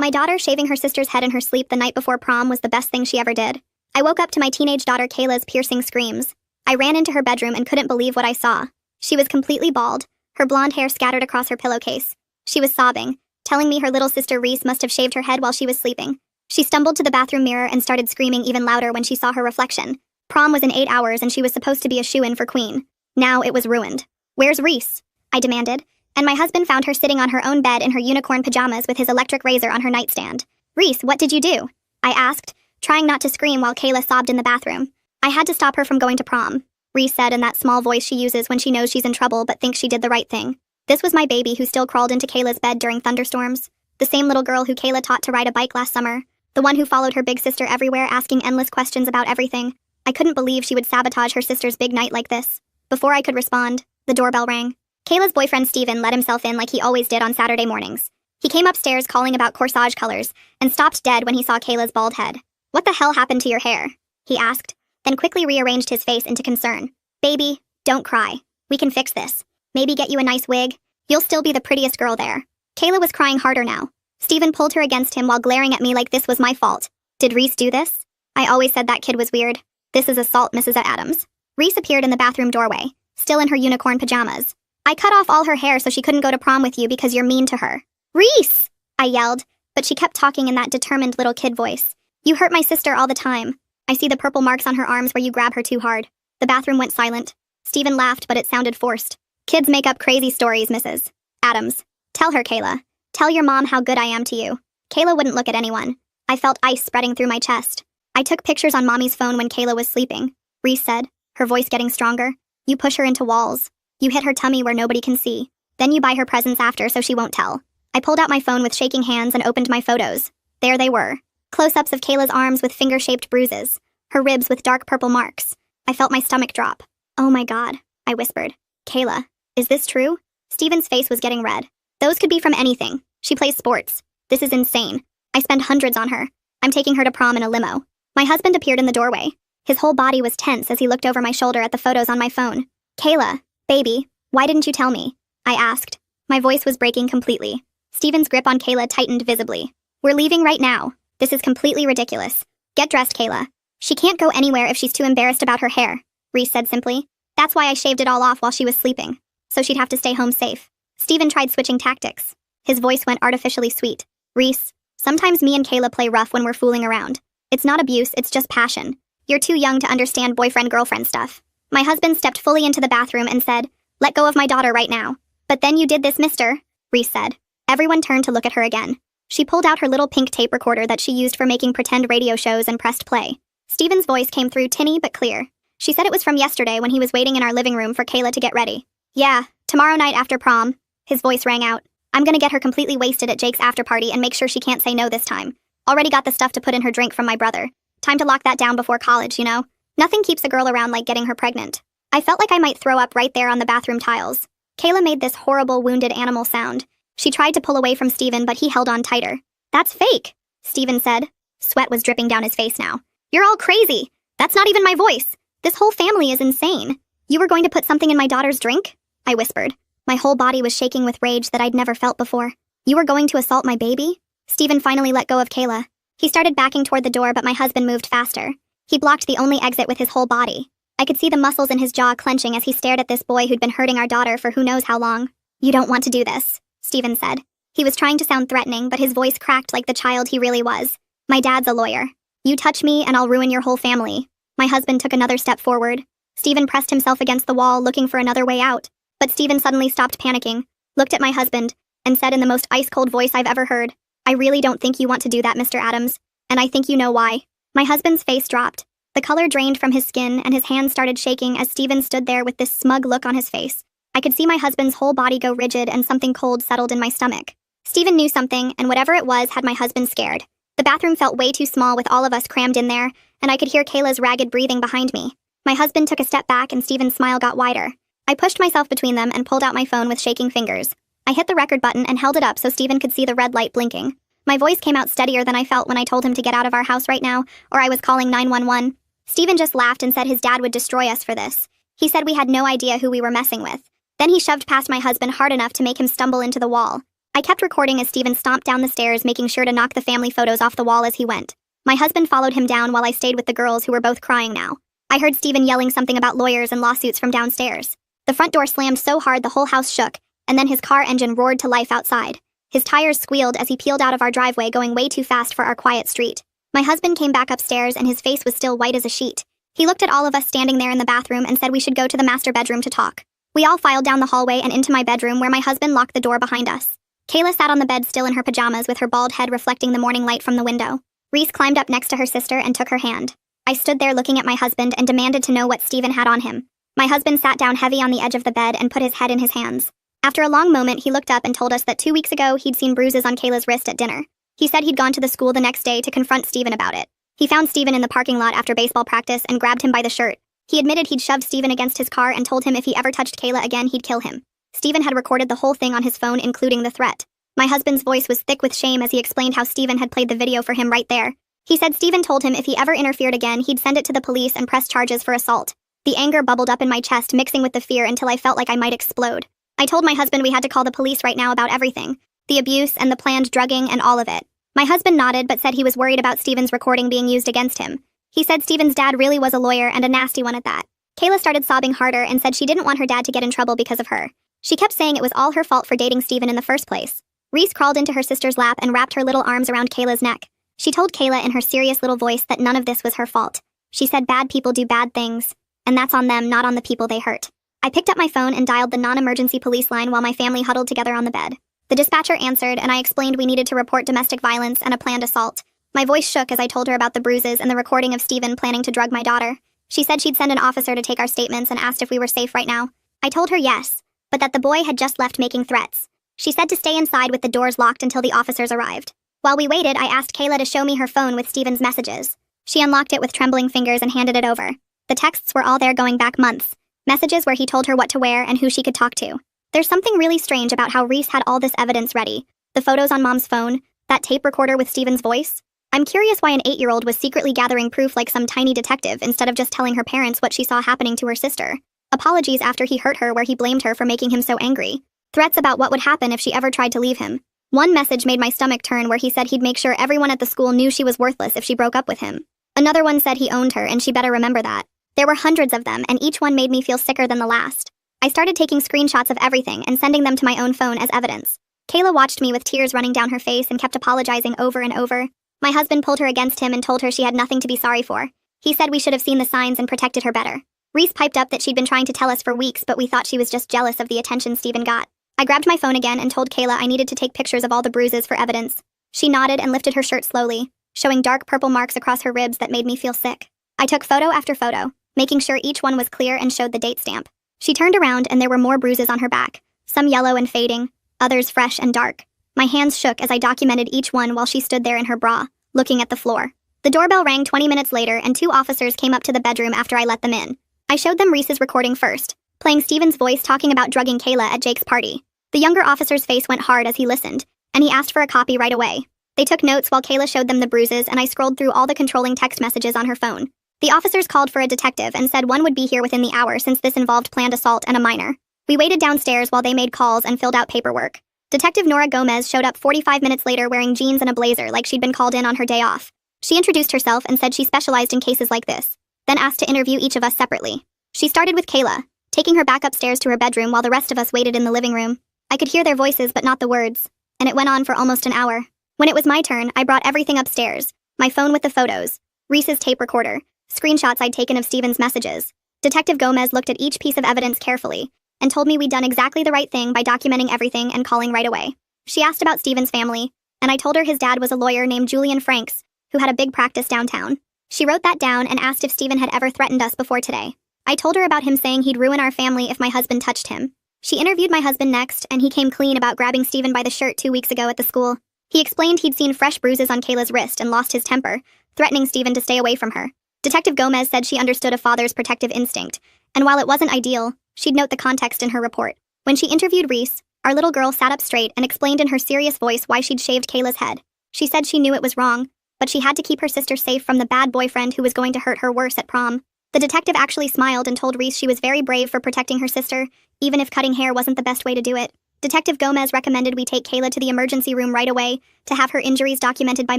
My daughter shaving her sister's head in her sleep the night before prom was the best thing she ever did. I woke up to my teenage daughter Kayla's piercing screams. I ran into her bedroom and couldn't believe what I saw. She was completely bald, her blonde hair scattered across her pillowcase. She was sobbing, telling me her little sister Reese must have shaved her head while she was sleeping. She stumbled to the bathroom mirror and started screaming even louder when she saw her reflection. Prom was in 8 hours and she was supposed to be a shoo-in for queen. Now it was ruined. "Where's Reese?" I demanded, and my husband found her sitting on her own bed in her unicorn pajamas with his electric razor on her nightstand. "Reese, what did you do?" I asked, trying not to scream while Kayla sobbed in the bathroom. "I had to stop her from going to prom," Reese said in that small voice she uses when she knows she's in trouble but thinks she did the right thing. This was my baby who still crawled into Kayla's bed during thunderstorms. The same little girl who Kayla taught to ride a bike last summer. The one who followed her big sister everywhere asking endless questions about everything. I couldn't believe she would sabotage her sister's big night like this. Before I could respond, the doorbell rang. Kayla's boyfriend Steven let himself in like he always did on Saturday mornings. He came upstairs calling about corsage colors and stopped dead when he saw Kayla's bald head. "What the hell happened to your hair?" he asked, then quickly rearranged his face into concern. "Baby, don't cry. We can fix this. Maybe get you a nice wig. You'll still be the prettiest girl there." Kayla was crying harder now. Steven pulled her against him while glaring at me like this was my fault. "Did Reese do this?" "I always said that kid was weird. This is assault, Mrs. Adams." Reese appeared in the bathroom doorway, still in her unicorn pajamas. "I cut off all her hair so she couldn't go to prom with you because you're mean to her." "Reese!" I yelled, but she kept talking in that determined little kid voice. "You hurt my sister all the time. I see the purple marks on her arms where you grab her too hard." The bathroom went silent. Steven laughed, but it sounded forced. "Kids make up crazy stories, Mrs. Adams. Tell her, Kayla. Tell your mom how good I am to you." Kayla wouldn't look at anyone. I felt ice spreading through my chest. "I took pictures on Mommy's phone when Kayla was sleeping," Reese said, her voice getting stronger. "You push her into walls. You hit her tummy where nobody can see. Then you buy her presents after so she won't tell." I pulled out my phone with shaking hands and opened my photos. There they were. Close-ups of Kayla's arms with finger-shaped bruises. Her ribs with dark purple marks. I felt my stomach drop. "Oh my God," I whispered. "Kayla, is this true?" Steven's face was getting red. "Those could be from anything. She plays sports. This is insane. I spend hundreds on her. I'm taking her to prom in a limo." My husband appeared in the doorway. His whole body was tense as he looked over my shoulder at the photos on my phone. "Kayla, baby, why didn't you tell me?" I asked. My voice was breaking completely. Steven's grip on Kayla tightened visibly. "We're leaving right now. This is completely ridiculous. Get dressed, Kayla." "She can't go anywhere if she's too embarrassed about her hair," Reese said simply. "That's why I shaved it all off while she was sleeping. So she'd have to stay home safe." Steven tried switching tactics. His voice went artificially sweet. "Reese, sometimes me and Kayla play rough when we're fooling around. It's not abuse, it's just passion. You're too young to understand boyfriend-girlfriend stuff." My husband stepped fully into the bathroom and said, "Let go of my daughter right now." "But then you did this, mister," Reese said. Everyone turned to look at her again. She pulled out her little pink tape recorder that she used for making pretend radio shows and pressed play. Steven's voice came through tinny but clear. "She said it was from yesterday when he was waiting in our living room for Kayla to get ready. Yeah, tomorrow night after prom." His voice rang out. "I'm gonna get her completely wasted at Jake's after party and make sure she can't say no this time. Already got the stuff to put in her drink from my brother. Time to lock that down before college, you know? Nothing keeps a girl around like getting her pregnant." I felt like I might throw up right there on the bathroom tiles. Kayla made this horrible wounded animal sound. She tried to pull away from Steven, but he held on tighter. "That's fake," Steven said. Sweat was dripping down his face now. "You're all crazy. That's not even my voice. This whole family is insane. You were going to put something in my daughter's drink?" I whispered. My whole body was shaking with rage that I'd never felt before. "You were going to assault my baby?" Steven finally let go of Kayla. He started backing toward the door, but my husband moved faster. He blocked the only exit with his whole body. I could see the muscles in his jaw clenching as he stared at this boy who'd been hurting our daughter for who knows how long. "You don't want to do this," Steven said. He was trying to sound threatening, but his voice cracked like the child he really was. "My dad's a lawyer. You touch me and I'll ruin your whole family." My husband took another step forward. Steven pressed himself against the wall, looking for another way out. But Steven suddenly stopped panicking, looked at my husband, and said in the most ice-cold voice I've ever heard, "I really don't think you want to do that, Mr. Adams, and I think you know why." My husband's face dropped. The color drained from his skin, and his hands started shaking as Steven stood there with this smug look on his face. I could see my husband's whole body go rigid, and something cold settled in my stomach. Steven knew something, and whatever it was had my husband scared. The bathroom felt way too small with all of us crammed in there, and I could hear Kayla's ragged breathing behind me. My husband took a step back, and Steven's smile got wider. I pushed myself between them and pulled out my phone with shaking fingers. I hit the record button and held it up so Steven could see the red light blinking. My voice came out steadier than I felt when I told him to get out of our house right now, or I was calling 911. Steven just laughed and said his dad would destroy us for this. He said we had no idea who we were messing with. Then he shoved past my husband hard enough to make him stumble into the wall. I kept recording as Steven stomped down the stairs, making sure to knock the family photos off the wall as he went. My husband followed him down while I stayed with the girls, who were both crying now. I heard Steven yelling something about lawyers and lawsuits from downstairs. The front door slammed so hard the whole house shook, and then his car engine roared to life outside. His tires squealed as he peeled out of our driveway, going way too fast for our quiet street. My husband came back upstairs and his face was still white as a sheet. He looked at all of us standing there in the bathroom and said we should go to the master bedroom to talk. We all filed down the hallway and into my bedroom, where my husband locked the door behind us. Kayla sat on the bed still in her pajamas, with her bald head reflecting the morning light from the window. Reese climbed up next to her sister and took her hand. I stood there looking at my husband and demanded to know what Steven had on him. My husband sat down heavy on the edge of the bed and put his head in his hands. After a long moment, he looked up and told us that 2 weeks ago he'd seen bruises on Kayla's wrist at dinner. He said he'd gone to the school the next day to confront Steven about it. He found Steven in the parking lot after baseball practice and grabbed him by the shirt. He admitted he'd shoved Steven against his car and told him if he ever touched Kayla again, he'd kill him. Steven had recorded the whole thing on his phone, including the threat. My husband's voice was thick with shame as he explained how Steven had played the video for him right there. He said Steven told him if he ever interfered again, he'd send it to the police and press charges for assault. The anger bubbled up in my chest, mixing with the fear until I felt like I might explode. I told my husband we had to call the police right now about everything. The abuse and the planned drugging and all of it. My husband nodded but said he was worried about Steven's recording being used against him. He said Steven's dad really was a lawyer, and a nasty one at that. Kayla started sobbing harder and said she didn't want her dad to get in trouble because of her. She kept saying it was all her fault for dating Steven in the first place. Reese crawled into her sister's lap and wrapped her little arms around Kayla's neck. She told Kayla in her serious little voice that none of this was her fault. She said bad people do bad things, and that's on them, not on the people they hurt. I picked up my phone and dialed the non-emergency police line while my family huddled together on the bed. The dispatcher answered, and I explained we needed to report domestic violence and a planned assault. My voice shook as I told her about the bruises and the recording of Steven planning to drug my daughter. She said she'd send an officer to take our statements and asked if we were safe right now. I told her yes, but that the boy had just left making threats. She said to stay inside with the doors locked until the officers arrived. While we waited, I asked Kayla to show me her phone with Steven's messages. She unlocked it with trembling fingers and handed it over. The texts were all there going back months. Messages where he told her what to wear and who she could talk to. There's something really strange about how Reese had all this evidence ready. The photos on Mom's phone, that tape recorder with Steven's voice. I'm curious why an 8-year-old was secretly gathering proof like some tiny detective instead of just telling her parents what she saw happening to her sister. Apologies after he hurt her, where he blamed her for making him so angry. Threats about what would happen if she ever tried to leave him. One message made my stomach turn, where he said he'd make sure everyone at the school knew she was worthless if she broke up with him. Another one said he owned her and she better remember that. There were hundreds of them, and each one made me feel sicker than the last. I started taking screenshots of everything and sending them to my own phone as evidence. Kayla watched me with tears running down her face and kept apologizing over and over. My husband pulled her against him and told her she had nothing to be sorry for. He said we should have seen the signs and protected her better. Reese piped up that she'd been trying to tell us for weeks, but we thought she was just jealous of the attention Steven got. I grabbed my phone again and told Kayla I needed to take pictures of all the bruises for evidence. She nodded and lifted her shirt slowly, showing dark purple marks across her ribs that made me feel sick. I took photo after photo, making sure each one was clear and showed the date stamp. She turned around and there were more bruises on her back, some yellow and fading, others fresh and dark. My hands shook as I documented each one while she stood there in her bra, looking at the floor. The doorbell rang 20 minutes later and 2 officers came up to the bedroom after I let them in. I showed them Reese's recording first, playing Steven's voice talking about drugging Kayla at Jake's party. The younger officer's face went hard as he listened, and he asked for a copy right away. They took notes while Kayla showed them the bruises, and I scrolled through all the controlling text messages on her phone. The officers called for a detective and said one would be here within the hour since this involved planned assault and a minor. We waited downstairs while they made calls and filled out paperwork. Detective Nora Gomez showed up 45 minutes later wearing jeans and a blazer like she'd been called in on her day off. She introduced herself and said she specialized in cases like this, then asked to interview each of us separately. She started with Kayla, taking her back upstairs to her bedroom while the rest of us waited in the living room. I could hear their voices but not the words, and it went on for almost an hour. When it was my turn, I brought everything upstairs. My phone with the photos, Reese's tape recorder, screenshots I'd taken of Steven's messages. Detective Gomez looked at each piece of evidence carefully and told me we'd done exactly the right thing by documenting everything and calling right away. She asked about Steven's family, and I told her his dad was a lawyer named Julian Franks, who had a big practice downtown. She wrote that down and asked if Steven had ever threatened us before today. I told her about him saying he'd ruin our family if my husband touched him. She interviewed my husband next, and he came clean about grabbing Steven by the shirt 2 weeks ago at the school. He explained he'd seen fresh bruises on Kayla's wrist and lost his temper, threatening Steven to stay away from her. Detective Gomez said she understood a father's protective instinct, and while it wasn't ideal, she'd note the context in her report. When she interviewed Reese, our little girl sat up straight and explained in her serious voice why she'd shaved Kayla's head. She said she knew it was wrong, but she had to keep her sister safe from the bad boyfriend who was going to hurt her worse at prom. The detective actually smiled and told Reese she was very brave for protecting her sister, even if cutting hair wasn't the best way to do it. Detective Gomez recommended we take Kayla to the emergency room right away to have her injuries documented by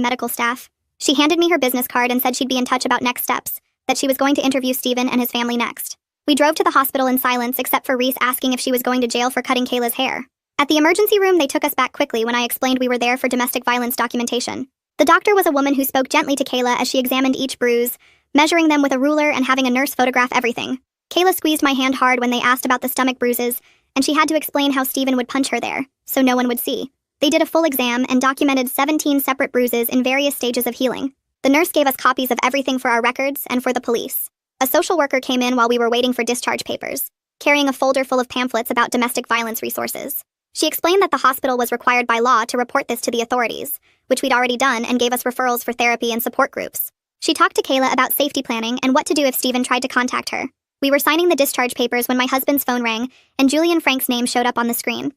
medical staff. She handed me her business card and said she'd be in touch about next steps, that she was going to interview Steven and his family next. We drove to the hospital in silence except for Reese asking if she was going to jail for cutting Kayla's hair. At the emergency room, they took us back quickly when I explained we were there for domestic violence documentation. The doctor was a woman who spoke gently to Kayla as she examined each bruise, measuring them with a ruler and having a nurse photograph everything. Kayla squeezed my hand hard when they asked about the stomach bruises, and she had to explain how Steven would punch her there, so no one would see. They did a full exam and documented 17 separate bruises in various stages of healing. The nurse gave us copies of everything for our records and for the police. A social worker came in while we were waiting for discharge papers, carrying a folder full of pamphlets about domestic violence resources. She explained that the hospital was required by law to report this to the authorities, which we'd already done, and gave us referrals for therapy and support groups. She talked to Kayla about safety planning and what to do if Steven tried to contact her. We were signing the discharge papers when my husband's phone rang, and Julian Frank's name showed up on the screen.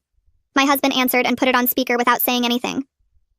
My husband answered and put it on speaker without saying anything.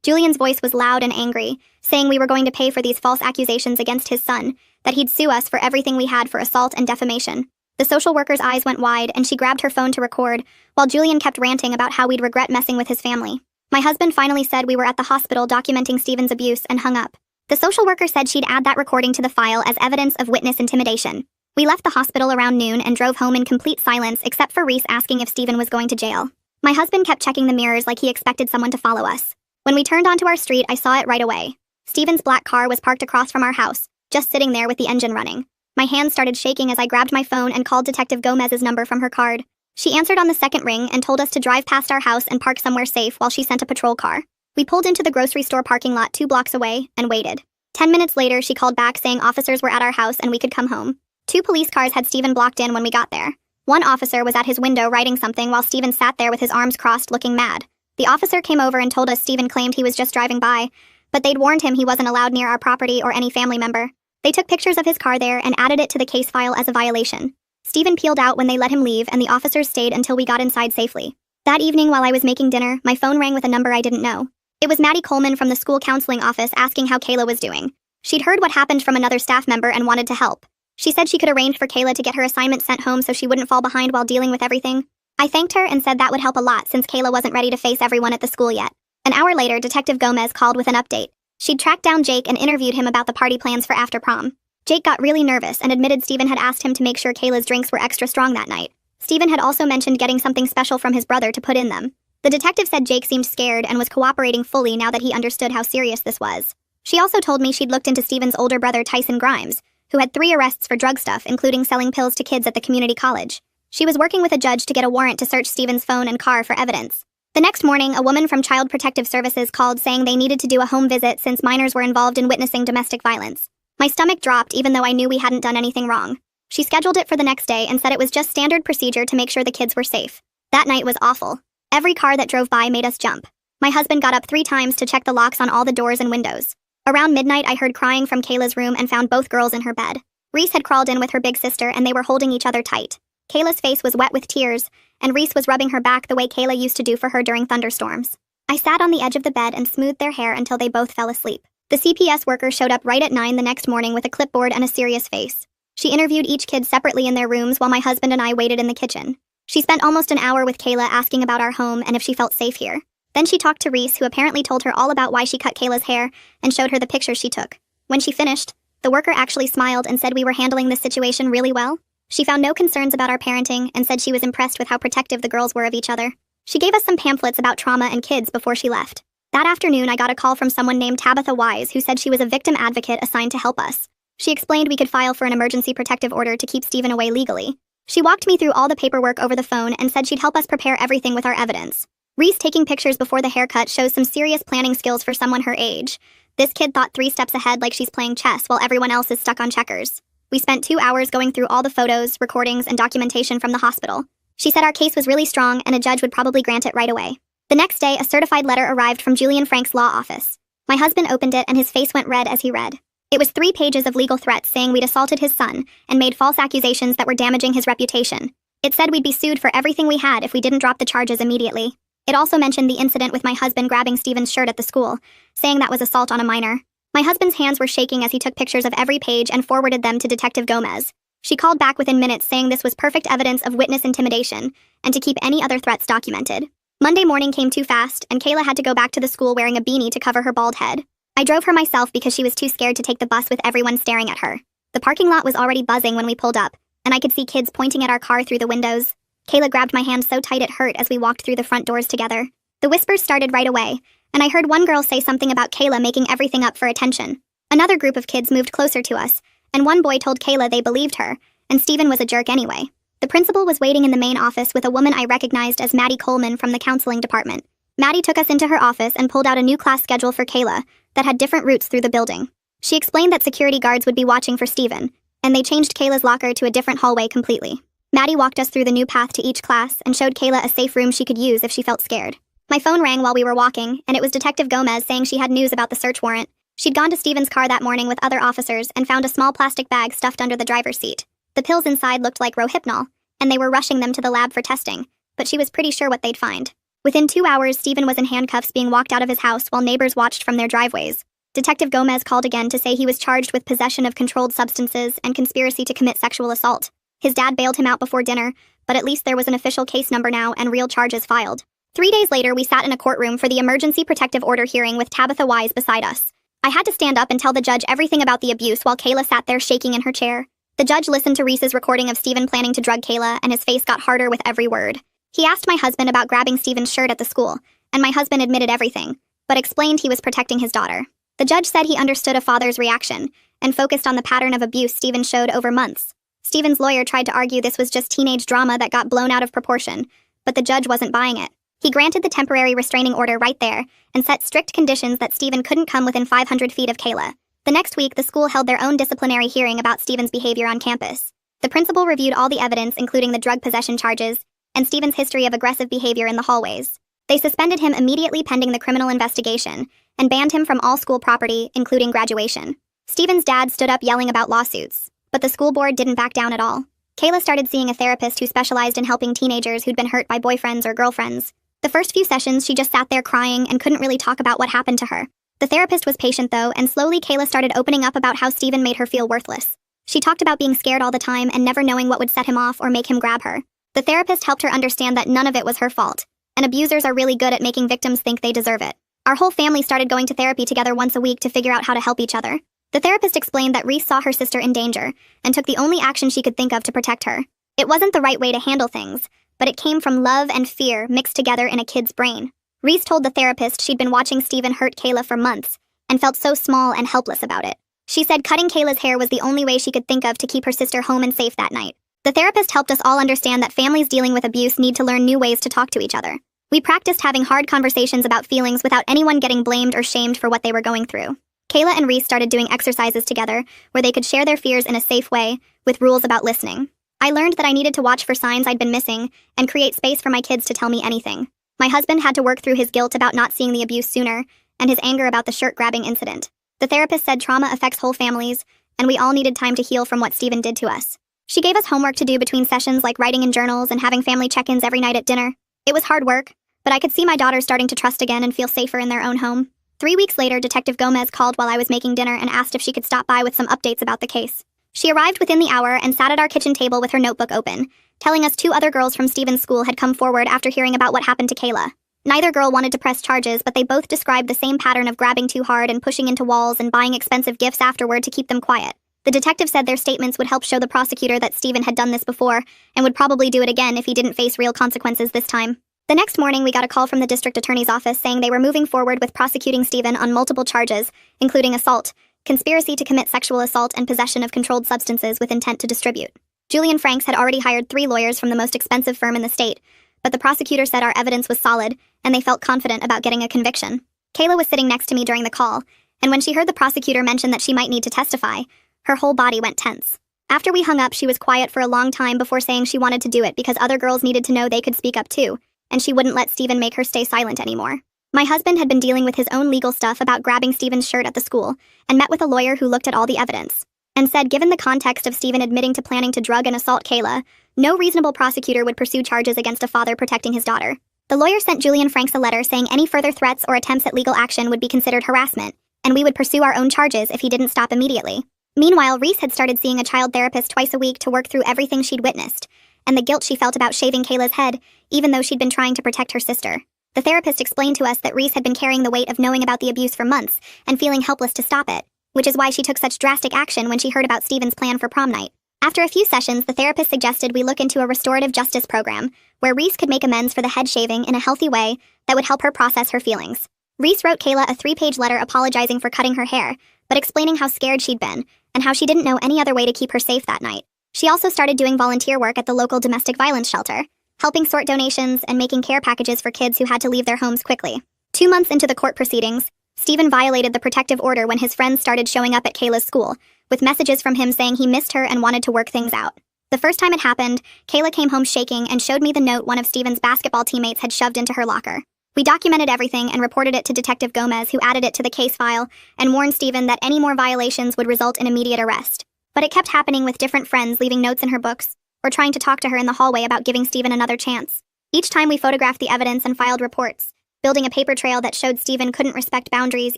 Julian's voice was loud and angry, saying we were going to pay for these false accusations against his son, that he'd sue us for everything we had for assault and defamation. The social worker's eyes went wide, and she grabbed her phone to record, while Julian kept ranting about how we'd regret messing with his family. My husband finally said we were at the hospital documenting Steven's abuse and hung up. The social worker said she'd add that recording to the file as evidence of witness intimidation. We left the hospital around noon and drove home in complete silence except for Reese asking if Steven was going to jail. My husband kept checking the mirrors like he expected someone to follow us. When we turned onto our street, I saw it right away. Steven's black car was parked across from our house, just sitting there with the engine running. My hands started shaking as I grabbed my phone and called Detective Gomez's number from her card. She answered on the second ring and told us to drive past our house and park somewhere safe while she sent a patrol car. We pulled into the grocery store parking lot 2 blocks away and waited. 10 minutes later, she called back saying officers were at our house and we could come home. 2 police cars had Steven blocked in when we got there. One officer was at his window writing something while Steven sat there with his arms crossed looking mad. The officer came over and told us Steven claimed he was just driving by, but they'd warned him he wasn't allowed near our property or any family member. They took pictures of his car there and added it to the case file as a violation. Steven peeled out when they let him leave, and the officers stayed until we got inside safely. That evening while I was making dinner, my phone rang with a number I didn't know. It was Maddie Coleman from the school counseling office asking how Kayla was doing. She'd heard what happened from another staff member and wanted to help. She said she could arrange for Kayla to get her assignment sent home so she wouldn't fall behind while dealing with everything. I thanked her and said that would help a lot since Kayla wasn't ready to face everyone at the school yet. An hour later, Detective Gomez called with an update. She'd tracked down Jake and interviewed him about the party plans for after prom. Jake got really nervous and admitted Steven had asked him to make sure Kayla's drinks were extra strong that night. Steven had also mentioned getting something special from his brother to put in them. The detective said Jake seemed scared and was cooperating fully now that he understood how serious this was. She also told me she'd looked into Steven's older brother Tyson Grimes, who had 3 arrests for drug stuff, including selling pills to kids at the community college. She was working with a judge to get a warrant to search Steven's phone and car for evidence. The next morning, a woman from Child Protective Services called saying they needed to do a home visit since minors were involved in witnessing domestic violence. My stomach dropped even though I knew we hadn't done anything wrong. She scheduled it for the next day and said it was just standard procedure to make sure the kids were safe. That night was awful. Every car that drove by made us jump. My husband got up 3 times to check the locks on all the doors and windows. Around midnight, I heard crying from Kayla's room and found both girls in her bed. Reese had crawled in with her big sister and they were holding each other tight. Kayla's face was wet with tears, and Reese was rubbing her back the way Kayla used to do for her during thunderstorms. I sat on the edge of the bed and smoothed their hair until they both fell asleep. The CPS worker showed up right at 9 the next morning with a clipboard and a serious face. She interviewed each kid separately in their rooms while my husband and I waited in the kitchen. She spent almost an hour with Kayla asking about our home and if she felt safe here. Then she talked to Reese, who apparently told her all about why she cut Kayla's hair and showed her the pictures she took. When she finished, the worker actually smiled and said we were handling this situation really well. She found no concerns about our parenting and said she was impressed with how protective the girls were of each other. She gave us some pamphlets about trauma and kids before she left. That afternoon, I got a call from someone named Tabitha Wise who said she was a victim advocate assigned to help us. She explained we could file for an emergency protective order to keep Steven away legally. She walked me through all the paperwork over the phone and said she'd help us prepare everything with our evidence. Reese taking pictures before the haircut shows some serious planning skills for someone her age. This kid thought 3 steps ahead like she's playing chess while everyone else is stuck on checkers. We spent 2 hours going through all the photos, recordings, and documentation from the hospital. She said our case was really strong and a judge would probably grant it right away. The next day, a certified letter arrived from Julian Frank's law office. My husband opened it and his face went red as he read. It was 3 pages of legal threats saying we'd assaulted his son and made false accusations that were damaging his reputation. It said we'd be sued for everything we had if we didn't drop the charges immediately. It also mentioned the incident with my husband grabbing Steven's shirt at the school, saying that was assault on a minor. My husband's hands were shaking as he took pictures of every page and forwarded them to Detective Gomez. She called back within minutes saying this was perfect evidence of witness intimidation and to keep any other threats documented. Monday morning came too fast, and Kayla had to go back to the school wearing a beanie to cover her bald head. I drove her myself because she was too scared to take the bus with everyone staring at her. The parking lot was already buzzing when we pulled up, and I could see kids pointing at our car through the windows. Kayla grabbed my hand so tight it hurt as we walked through the front doors together. The whispers started right away, and I heard one girl say something about Kayla making everything up for attention. Another group of kids moved closer to us, and one boy told Kayla they believed her, and Steven was a jerk anyway. The principal was waiting in the main office with a woman I recognized as Maddie Coleman from the counseling department. Maddie took us into her office and pulled out a new class schedule for Kayla that had different routes through the building. She explained that security guards would be watching for Steven, and they changed Kayla's locker to a different hallway completely. Maddie walked us through the new path to each class and showed Kayla a safe room she could use if she felt scared. My phone rang while we were walking, and it was Detective Gomez saying she had news about the search warrant. She'd gone to Steven's car that morning with other officers and found a small plastic bag stuffed under the driver's seat. The pills inside looked like Rohypnol, and they were rushing them to the lab for testing, but she was pretty sure what they'd find. Within 2 hours, Steven was in handcuffs being walked out of his house while neighbors watched from their driveways. Detective Gomez called again to say he was charged with possession of controlled substances and conspiracy to commit sexual assault. His dad bailed him out before dinner, but at least there was an official case number now and real charges filed. 3 days later, we sat in a courtroom for the emergency protective order hearing with Tabitha Wise beside us. I had to stand up and tell the judge everything about the abuse while Kayla sat there shaking in her chair. The judge listened to Reese's recording of Steven planning to drug Kayla, and his face got harder with every word. He asked my husband about grabbing Steven's shirt at the school, and my husband admitted everything, but explained he was protecting his daughter. The judge said he understood a father's reaction, and focused on the pattern of abuse Steven showed over months. Steven's lawyer tried to argue this was just teenage drama that got blown out of proportion, but the judge wasn't buying it. He granted the temporary restraining order right there, and set strict conditions that Steven couldn't come within 500 feet of Kayla. The next week, the school held their own disciplinary hearing about Steven's behavior on campus. The principal reviewed all the evidence, including the drug possession charges, and Steven's history of aggressive behavior in the hallways. They suspended him immediately pending the criminal investigation, and banned him from all school property, including graduation. Steven's dad stood up yelling about lawsuits, but the school board didn't back down at all. Kayla started seeing a therapist who specialized in helping teenagers who'd been hurt by boyfriends or girlfriends. The first few sessions, she just sat there crying and couldn't really talk about what happened to her. The therapist was patient though, and slowly Kayla started opening up about how Steven made her feel worthless. She talked about being scared all the time and never knowing what would set him off or make him grab her. The therapist helped her understand that none of it was her fault, and abusers are really good at making victims think they deserve it. Our whole family started going to therapy together once a week to figure out how to help each other. The therapist explained that Reese saw her sister in danger, and took the only action she could think of to protect her. It wasn't the right way to handle things, but it came from love and fear mixed together in a kid's brain. Reese told the therapist she'd been watching Steven hurt Kayla for months, and felt so small and helpless about it. She said cutting Kayla's hair was the only way she could think of to keep her sister home and safe that night. The therapist helped us all understand that families dealing with abuse need to learn new ways to talk to each other. We practiced having hard conversations about feelings without anyone getting blamed or shamed for what they were going through. Kayla and Reese started doing exercises together where they could share their fears in a safe way, with rules about listening. I learned that I needed to watch for signs I'd been missing and create space for my kids to tell me anything. My husband had to work through his guilt about not seeing the abuse sooner, and his anger about the shirt-grabbing incident. The therapist said trauma affects whole families, and we all needed time to heal from what Steven did to us. She gave us homework to do between sessions, like writing in journals and having family check-ins every night at dinner. It was hard work, but I could see my daughters starting to trust again and feel safer in their own home. 3 weeks later, Detective Gomez called while I was making dinner and asked if she could stop by with some updates about the case. She arrived within the hour and sat at our kitchen table with her notebook open, telling us 2 other girls from Steven's school had come forward after hearing about what happened to Kayla. Neither girl wanted to press charges, but they both described the same pattern of grabbing too hard and pushing into walls and buying expensive gifts afterward to keep them quiet. The detective said their statements would help show the prosecutor that Steven had done this before, and would probably do it again if he didn't face real consequences this time. The next morning, we got a call from the district attorney's office saying they were moving forward with prosecuting Steven on multiple charges, including assault, conspiracy to commit sexual assault, and possession of controlled substances with intent to distribute. Julian Franks had already hired 3 lawyers from the most expensive firm in the state, but the prosecutor said our evidence was solid, and they felt confident about getting a conviction. Kayla was sitting next to me during the call, and when she heard the prosecutor mention that she might need to testify, her whole body went tense. After we hung up, she was quiet for a long time before saying she wanted to do it because other girls needed to know they could speak up too, and she wouldn't let Steven make her stay silent anymore. My husband had been dealing with his own legal stuff about grabbing Steven's shirt at the school, and met with a lawyer who looked at all the evidence, and said given the context of Steven admitting to planning to drug and assault Kayla, no reasonable prosecutor would pursue charges against a father protecting his daughter. The lawyer sent Julian Franks a letter saying any further threats or attempts at legal action would be considered harassment, and we would pursue our own charges if he didn't stop immediately. Meanwhile, Reese had started seeing a child therapist twice a week to work through everything she'd witnessed, and the guilt she felt about shaving Kayla's head, even though she'd been trying to protect her sister. The therapist explained to us that Reese had been carrying the weight of knowing about the abuse for months and feeling helpless to stop it, which is why she took such drastic action when she heard about Steven's plan for prom night. After a few sessions, the therapist suggested we look into a restorative justice program, where Reese could make amends for the head shaving in a healthy way that would help her process her feelings. Reese wrote Kayla a 3-page letter apologizing for cutting her hair, but explaining how scared she'd been, and how she didn't know any other way to keep her safe that night. She also started doing volunteer work at the local domestic violence shelter, helping sort donations and making care packages for kids who had to leave their homes quickly. 2 months into the court proceedings, Steven violated the protective order when his friends started showing up at Kayla's school, with messages from him saying he missed her and wanted to work things out. The first time it happened, Kayla came home shaking and showed me the note one of Steven's basketball teammates had shoved into her locker. We documented everything and reported it to Detective Gomez, who added it to the case file and warned Steven that any more violations would result in immediate arrest. But it kept happening with different friends leaving notes in her books, or trying to talk to her in the hallway about giving Steven another chance. Each time we photographed the evidence and filed reports, building a paper trail that showed Steven couldn't respect boundaries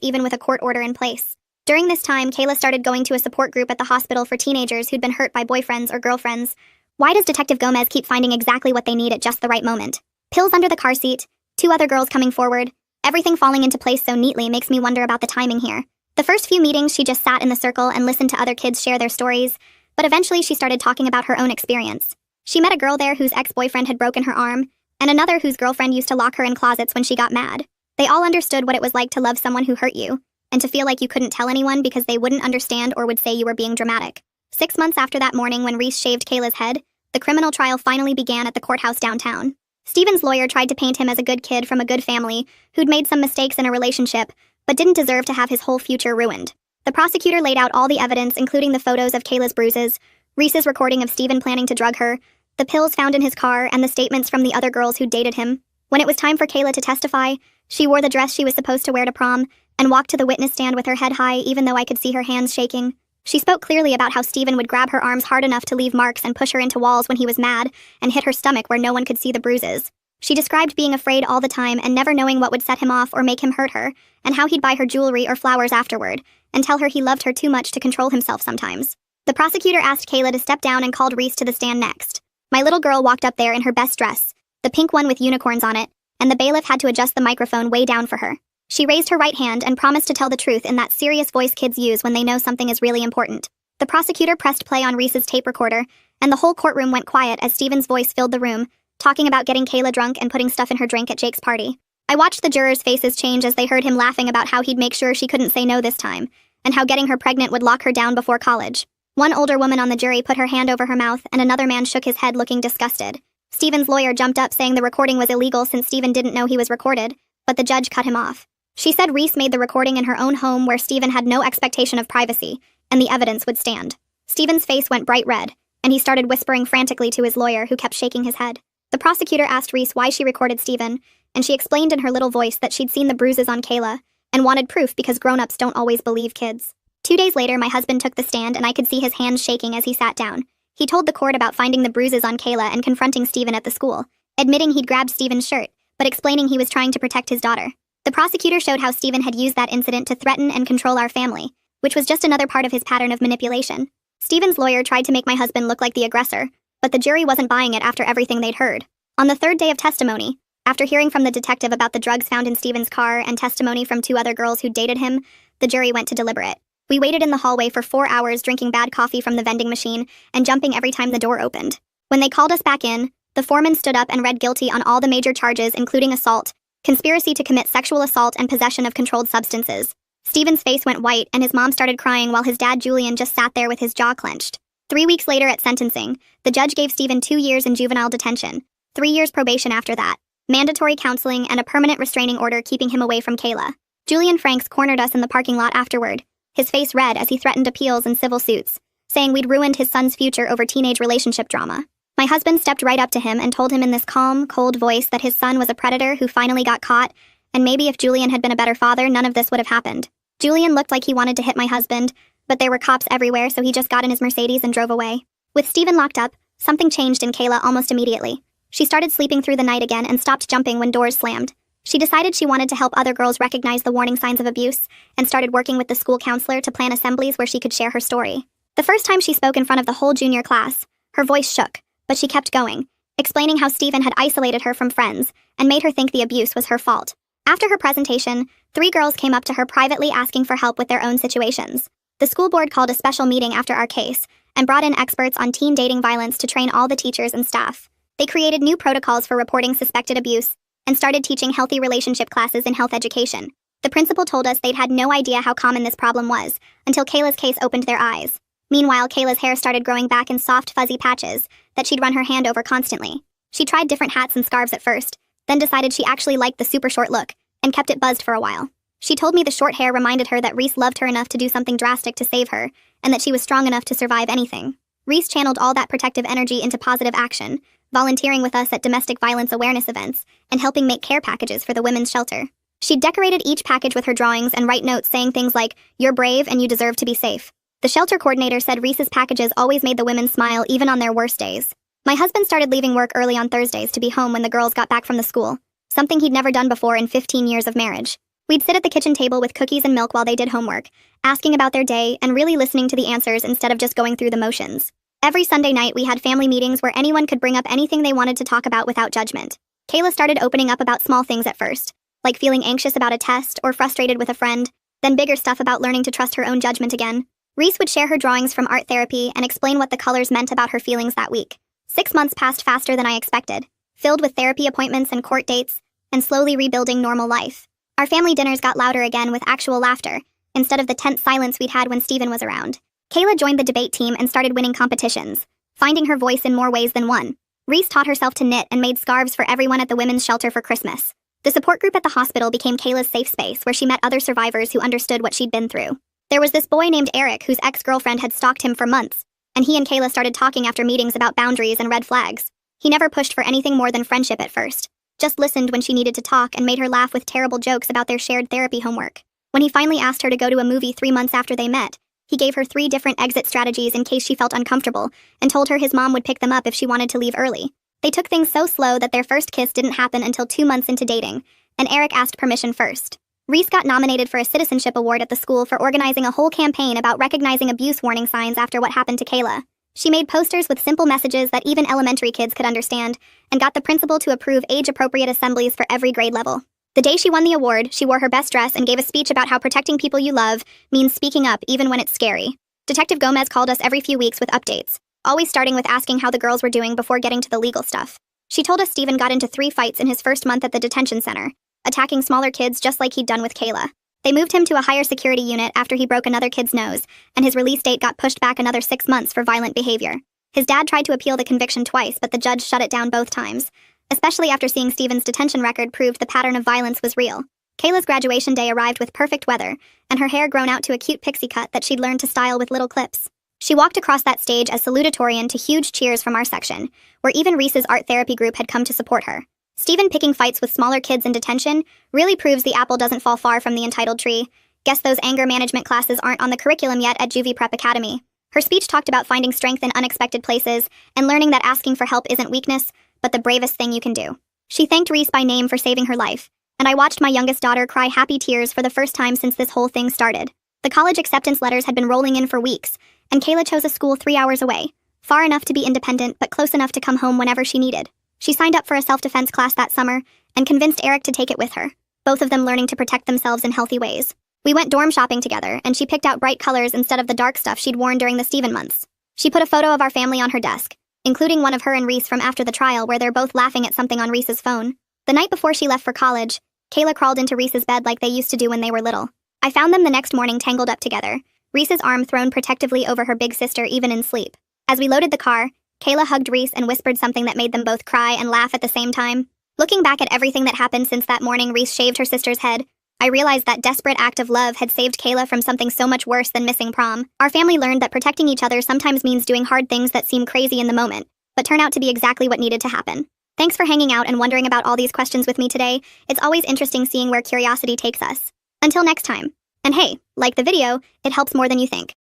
even with a court order in place. During this time, Kayla started going to a support group at the hospital for teenagers who'd been hurt by boyfriends or girlfriends. Why does Detective Gomez keep finding exactly what they need at just the right moment? Pills under the car seat, 2 other girls coming forward, everything falling into place so neatly makes me wonder about the timing here. The first few meetings, she just sat in the circle and listened to other kids share their stories, but eventually she started talking about her own experience. She met a girl there whose ex-boyfriend had broken her arm, and another whose girlfriend used to lock her in closets when she got mad. They all understood what it was like to love someone who hurt you, and to feel like you couldn't tell anyone because they wouldn't understand or would say you were being dramatic. 6 months after that morning when Reese shaved Kayla's head, the criminal trial finally began at the courthouse downtown. Steven's lawyer tried to paint him as a good kid from a good family who'd made some mistakes in a relationship, but didn't deserve to have his whole future ruined. The prosecutor laid out all the evidence, including the photos of Kayla's bruises, Reese's recording of Steven planning to drug her, the pills found in his car, and the statements from the other girls who dated him. When it was time for Kayla to testify, she wore the dress she was supposed to wear to prom and walked to the witness stand with her head high even though I could see her hands shaking. She spoke clearly about how Steven would grab her arms hard enough to leave marks and push her into walls when he was mad and hit her stomach where no one could see the bruises. She described being afraid all the time and never knowing what would set him off or make him hurt her, and how he'd buy her jewelry or flowers afterward, and tell her he loved her too much to control himself sometimes. The prosecutor asked Kayla to step down and called Reese to the stand next. My little girl walked up there in her best dress, the pink one with unicorns on it, and the bailiff had to adjust the microphone way down for her. She raised her right hand and promised to tell the truth in that serious voice kids use when they know something is really important. The prosecutor pressed play on Reese's tape recorder, and the whole courtroom went quiet as Steven's voice filled the room, talking about getting Kayla drunk and putting stuff in her drink at Jake's party. I watched the jurors' faces change as they heard him laughing about how he'd make sure she couldn't say no this time, and how getting her pregnant would lock her down before college. One older woman on the jury put her hand over her mouth, and another man shook his head looking disgusted. Steven's lawyer jumped up saying the recording was illegal since Steven didn't know he was recorded, but the judge cut him off. She said Reese made the recording in her own home where Steven had no expectation of privacy, and the evidence would stand. Steven's face went bright red, and he started whispering frantically to his lawyer, who kept shaking his head. The prosecutor asked Reese why she recorded Steven, and she explained in her little voice that she'd seen the bruises on Kayla, and wanted proof because grown-ups don't always believe kids. 2 days later, my husband took the stand and I could see his hands shaking as he sat down. He told the court about finding the bruises on Kayla and confronting Steven at the school, admitting he'd grabbed Steven's shirt, but explaining he was trying to protect his daughter. The prosecutor showed how Steven had used that incident to threaten and control our family, which was just another part of his pattern of manipulation. Steven's lawyer tried to make my husband look like the aggressor, but the jury wasn't buying it after everything they'd heard. On the 3rd day of testimony, after hearing from the detective about the drugs found in Steven's car and testimony from 2 other girls who dated him, the jury went to deliberate. We waited in the hallway for 4 hours drinking bad coffee from the vending machine and jumping every time the door opened. When they called us back in, the foreman stood up and read guilty on all the major charges, including assault, conspiracy to commit sexual assault, and possession of controlled substances. Steven's face went white and his mom started crying while his dad Julian just sat there with his jaw clenched. 3 weeks later at sentencing, the judge gave Steven 2 years in juvenile detention, 3 years probation after that, mandatory counseling, and a permanent restraining order keeping him away from Kayla. Julian Franks cornered us in the parking lot afterward, his face red as he threatened appeals and civil suits, saying we'd ruined his son's future over teenage relationship drama. My husband stepped right up to him and told him in this calm, cold voice that his son was a predator who finally got caught, and maybe if Julian had been a better father, none of this would have happened. Julian looked like he wanted to hit my husband, but there were cops everywhere, so he just got in his Mercedes and drove away. With Steven locked up, something changed in Kayla almost immediately. She started sleeping through the night again and stopped jumping when doors slammed. She decided she wanted to help other girls recognize the warning signs of abuse and started working with the school counselor to plan assemblies where she could share her story. The first time she spoke in front of the whole junior class, her voice shook, but she kept going, explaining how Stephen had isolated her from friends and made her think the abuse was her fault. After her presentation, 3 girls came up to her privately asking for help with their own situations. The school board called a special meeting after our case and brought in experts on teen dating violence to train all the teachers and staff. They created new protocols for reporting suspected abuse and started teaching healthy relationship classes in health education. The principal told us they'd had no idea how common this problem was until Kayla's case opened their eyes. Meanwhile, Kayla's hair started growing back in soft, fuzzy patches that she'd run her hand over constantly. She tried different hats and scarves at first, then decided she actually liked the super short look and kept it buzzed for a while. She told me the short hair reminded her that Reese loved her enough to do something drastic to save her, and that she was strong enough to survive anything. Reese channeled all that protective energy into positive action, volunteering with us at domestic violence awareness events and helping make care packages for the women's shelter. She decorated each package with her drawings and write notes saying things like, "You're brave and you deserve to be safe." The shelter coordinator said Reese's packages always made the women smile even on their worst days. My husband started leaving work early on Thursdays to be home when the girls got back from the school, something he'd never done before in 15 years of marriage. We'd sit at the kitchen table with cookies and milk while they did homework, asking about their day and really listening to the answers instead of just going through the motions. Every Sunday night, we had family meetings where anyone could bring up anything they wanted to talk about without judgment. Kayla started opening up about small things at first, like feeling anxious about a test or frustrated with a friend, then bigger stuff about learning to trust her own judgment again. Reese would share her drawings from art therapy and explain what the colors meant about her feelings that week. 6 months passed faster than I expected, filled with therapy appointments and court dates, and slowly rebuilding normal life. Our family dinners got louder again with actual laughter, instead of the tense silence we'd had when Stephen was around. Kayla joined the debate team and started winning competitions, finding her voice in more ways than one. Reese taught herself to knit and made scarves for everyone at the women's shelter for Christmas. The support group at the hospital became Kayla's safe space where she met other survivors who understood what she'd been through. There was this boy named Eric whose ex-girlfriend had stalked him for months, and he and Kayla started talking after meetings about boundaries and red flags. He never pushed for anything more than friendship at first, just listened when she needed to talk and made her laugh with terrible jokes about their shared therapy homework. When he finally asked her to go to a movie 3 months after they met, he gave her 3 different exit strategies in case she felt uncomfortable and told her his mom would pick them up if she wanted to leave early. They took things so slow that their first kiss didn't happen until 2 months into dating, and Eric asked permission first. Reese got nominated for a citizenship award at the school for organizing a whole campaign about recognizing abuse warning signs after what happened to Kayla. She made posters with simple messages that even elementary kids could understand, and got the principal to approve age-appropriate assemblies for every grade level. The day she won the award, she wore her best dress and gave a speech about how protecting people you love means speaking up even when it's scary. Detective Gomez called us every few weeks with updates, always starting with asking how the girls were doing before getting to the legal stuff. She told us Stephen got into 3 fights in his first month at the detention center, attacking smaller kids just like he'd done with Kayla. They moved him to a higher security unit after he broke another kid's nose, and his release date got pushed back another 6 months for violent behavior. His dad tried to appeal the conviction twice, but the judge shut it down both times, especially after seeing Stephen's detention record proved the pattern of violence was real. Kayla's graduation day arrived with perfect weather, and her hair grown out to a cute pixie cut that she'd learned to style with little clips. She walked across that stage as salutatorian to huge cheers from our section, where even Reese's art therapy group had come to support her. Stephen picking fights with smaller kids in detention really proves the apple doesn't fall far from the entitled tree. Guess those anger management classes aren't on the curriculum yet at Juvie Prep Academy. Her speech talked about finding strength in unexpected places and learning that asking for help isn't weakness, but the bravest thing you can do. She thanked Reese by name for saving her life, and I watched my youngest daughter cry happy tears for the first time since this whole thing started. The college acceptance letters had been rolling in for weeks, and Kayla chose a school 3 hours away, far enough to be independent but close enough to come home whenever she needed. She signed up for a self-defense class that summer and convinced Eric to take it with her, both of them learning to protect themselves in healthy ways. We went dorm shopping together, and she picked out bright colors instead of the dark stuff she'd worn during the Stephen months. She put a photo of our family on her desk, including one of her and Reese from after the trial where they're both laughing at something on Reese's phone. The night before she left for college, Kayla crawled into Reese's bed like they used to do when they were little. I found them the next morning tangled up together, Reese's arm thrown protectively over her big sister even in sleep. As we loaded the car, Kayla hugged Reese and whispered something that made them both cry and laugh at the same time. Looking back at everything that happened since that morning Reese shaved her sister's head, I realized that desperate act of love had saved Kayla from something so much worse than missing prom. Our family learned that protecting each other sometimes means doing hard things that seem crazy in the moment, but turn out to be exactly what needed to happen. Thanks for hanging out and wondering about all these questions with me today. It's always interesting seeing where curiosity takes us. Until next time. And hey, like the video, it helps more than you think.